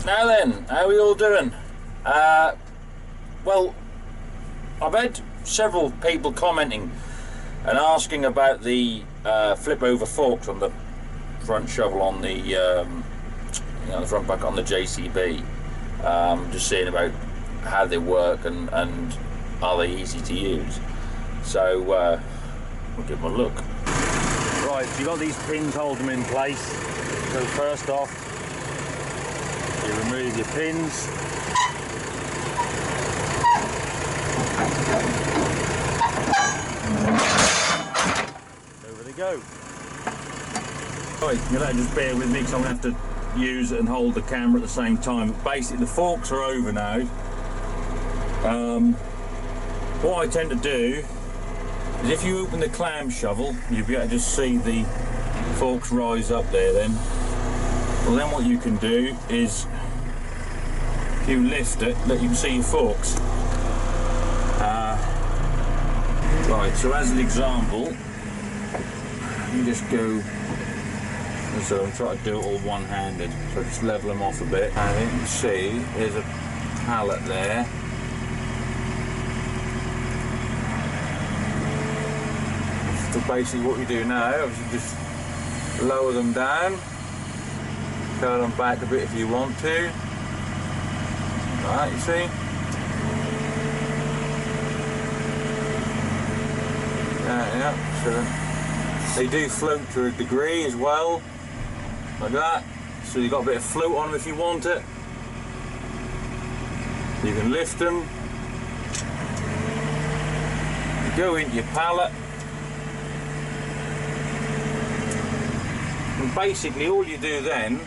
Now then, how are we all doing? Well, I've had several people commenting and asking about the flip over forks on the front shovel on the the front bucket on the JCB. Just saying about how they work and are they easy to use. So we'll give them a look. Right, so you've got these pins holding them in place. So first off, you remove your pins. Over they go. Right, you'll have to just bear with me because I'm going to have to use it and hold the camera at the same time. Basically, the forks are over now. What I tend to do is if you open the clam shovel, you'll be able to just see the forks rise up there then. Well, then what you can do is, if you lift it, you can see your forks. Right, so as an example, you just go, so I'm trying to do it all one-handed, so just level them off a bit, and you can see there's a pallet there. So basically what you do now is you just lower them down, curl them back a bit if you want to. Right, you see? Yeah, so they do float to a degree as well, like that. So you've got a bit of float on them if you want it. You can lift them. You go into your pallet. And basically all you do then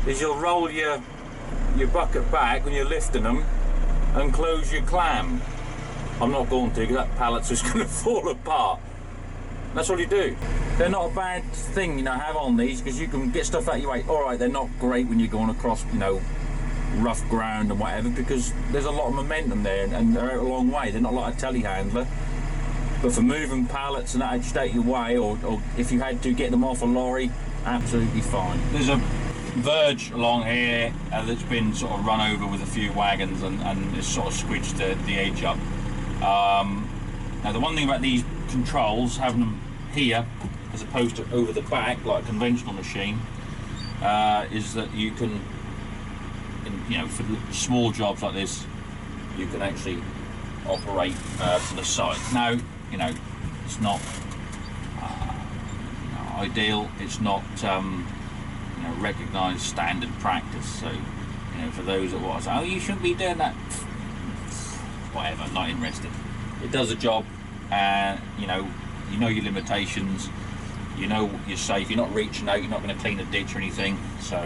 is you'll roll your bucket back when you're lifting them and close your clam. I'm not going to because that pallet's just going to fall apart. That's all you do. They're not a bad thing, have on these because you can get stuff out your way. Alright, they're not great when you're going across, rough ground and whatever because there's a lot of momentum there and they're out a long way. They're not like a telehandler. But for moving pallets and that just out your way, or if you had to get them off a lorry, absolutely fine. There's a verge along here that's been sort of run over with a few wagons and it's sort of squidged the edge up. Now the one thing about these controls, having them here as opposed to over the back like a conventional machine, is that you can, for small jobs like this, you can actually operate from the side. Now, it's not ideal. It's not recognised standard practice. So, for those that want to say, "Oh, you shouldn't be doing that," whatever. Not interested. It does a job, and you know your limitations. You're safe. You're not reaching out. You're not going to clean a ditch or anything. So,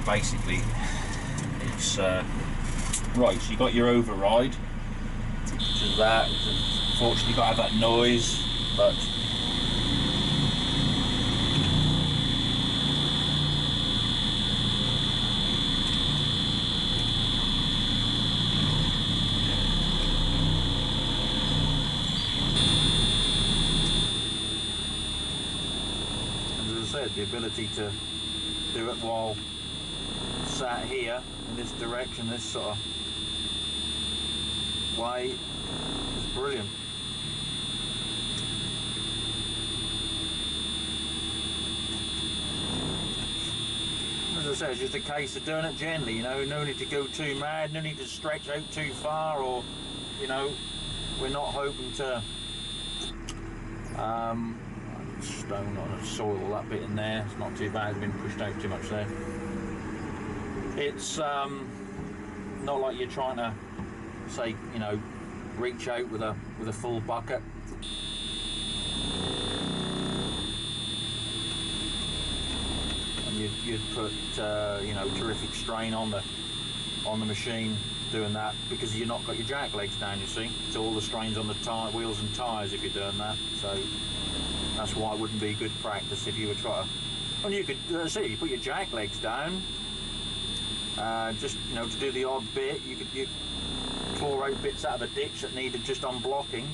basically, it's right. So you got your override. To that, unfortunately, you've got to have that noise, but as I said, the ability to do it while sat here in this direction, this sort of way, is brilliant. As I said, it's just a case of doing it gently, no need to go too mad, no need to stretch out too far, or, we're not hoping to stone on and soil that bit in there. It's not too bad, it's been pushed out too much there. It's not like you're trying to say, reach out with a full bucket. And you'd put terrific strain on the machine doing that because you've not got your jack legs down, you see. So all the strain's on the wheels and tyres if you're doing that. So that's why it wouldn't be good practice if you were trying to. And you could you put your jack legs down, just to do the odd bit. You could claw out bits out of a ditch that needed just unblocking,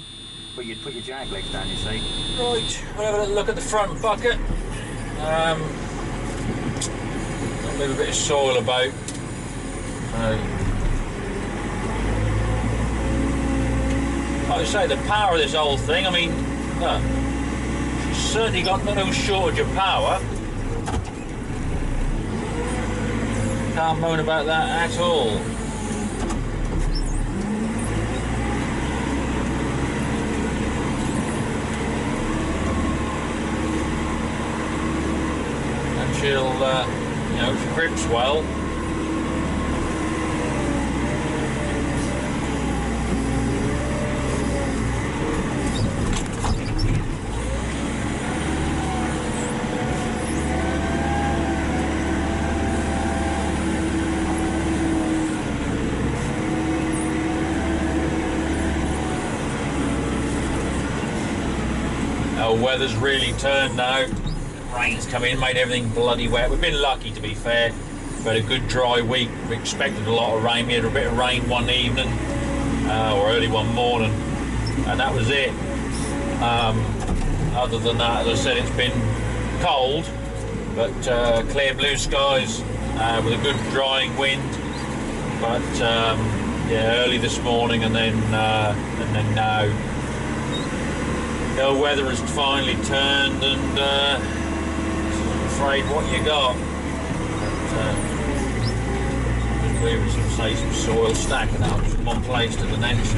but you'd put your jack legs down, you see. Right, we'll have a look at the front bucket. move a bit of soil about. Like I say, the power of this whole thing, I mean, she's certainly got no shortage of power. Can't moan about that at all. And she'll, you know, she grips well. Weather's really turned now. Rain's come in, made everything bloody wet. We've been lucky, to be fair. We've had a good dry week. We expected a lot of rain. We had a bit of rain one evening or early one morning, and that was it. Other than that, as I said, it's been cold, but clear blue skies with a good drying wind. But yeah, early this morning and then now. The weather has finally turned, and I'm afraid what you got. Just moving some soil, stacking up from one place to the next.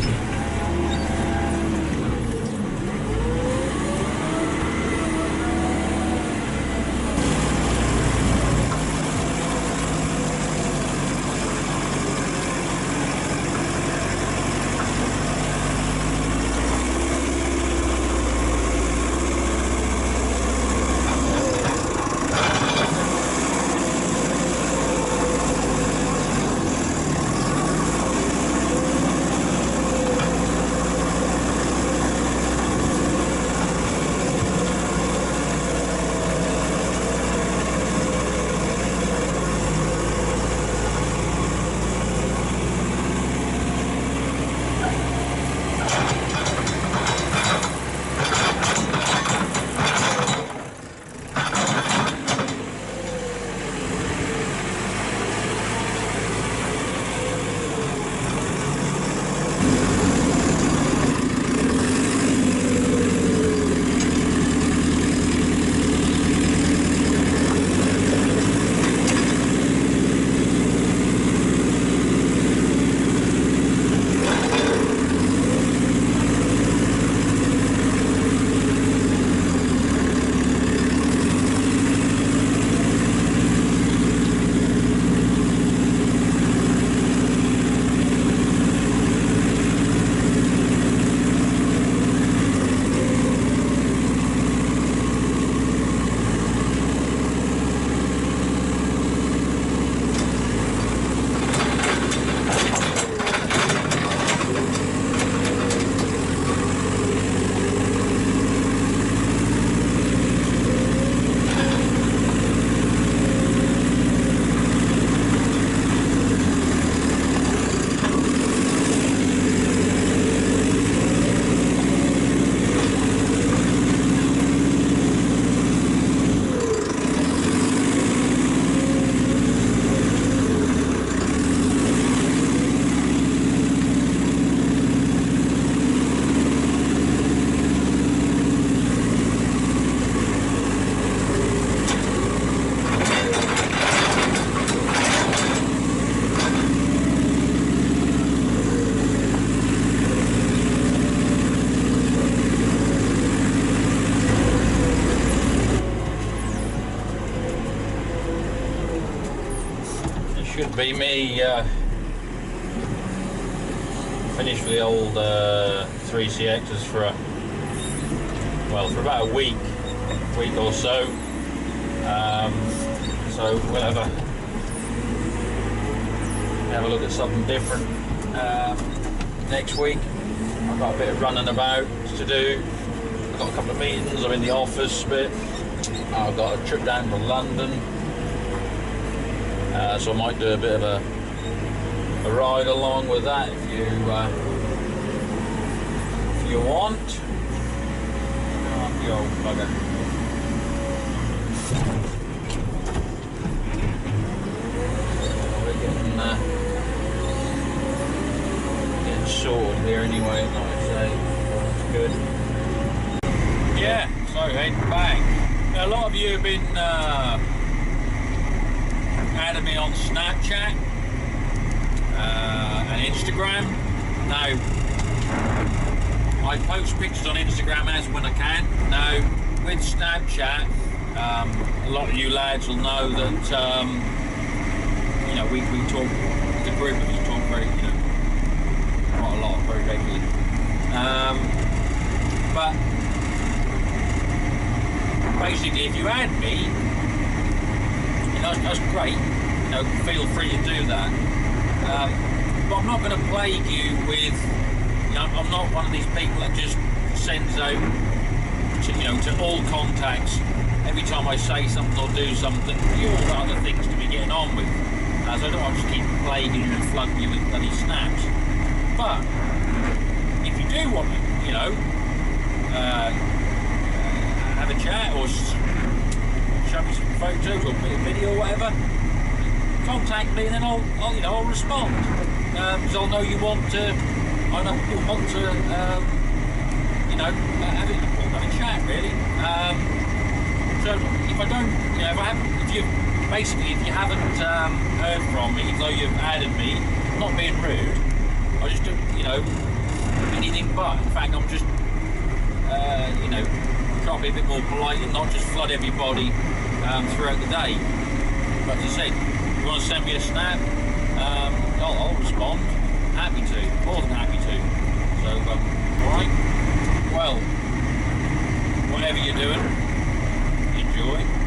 Should be me finished with the old 3CXs for for about a week or so. So we'll have a look at something different next week. I've got a bit of running about to do. I've got a couple of meetings. I'm in the office a bit. I've got a trip down to London. So I might do a bit of a ride along with that if you want. Oh, you old bugger. here anyway, like I say. That's good. Yeah, so heading back. Now, a lot of you have been adding me on Snapchat and Instagram. Now, I post pictures on Instagram as when I can. Now, with Snapchat, a lot of you lads will know that you know, we talk, the group of us talk very, you know, quite a lot, very regularly. But basically, if you add me, you know, that's great. You know, feel free to do that. But I'm not going to plague you with, you know, I'm not one of these people that just sends out to, you know, to all contacts every time I say something or do something. You all got other things to be getting on with. So I don't want to just keep plaguing you and flooding you with bloody snaps. But if you do want to, you know, have a chat or show me some photos or a bit of video or whatever, contact me and then I'll you know, I'll respond. Because I'll know you want to, I know you want to, you know, have a chat really. So if I don't, you know, if you haven't heard from me, even though you've added me, I'm not being rude, I just don't, you know, anything but. In fact, I'm just, you know, trying to be a bit more polite and not just flood everybody throughout the day. But as I said, if you want to send me a snap, I'll respond. Happy to, more than happy to. So, alright, well, whatever you're doing, enjoy.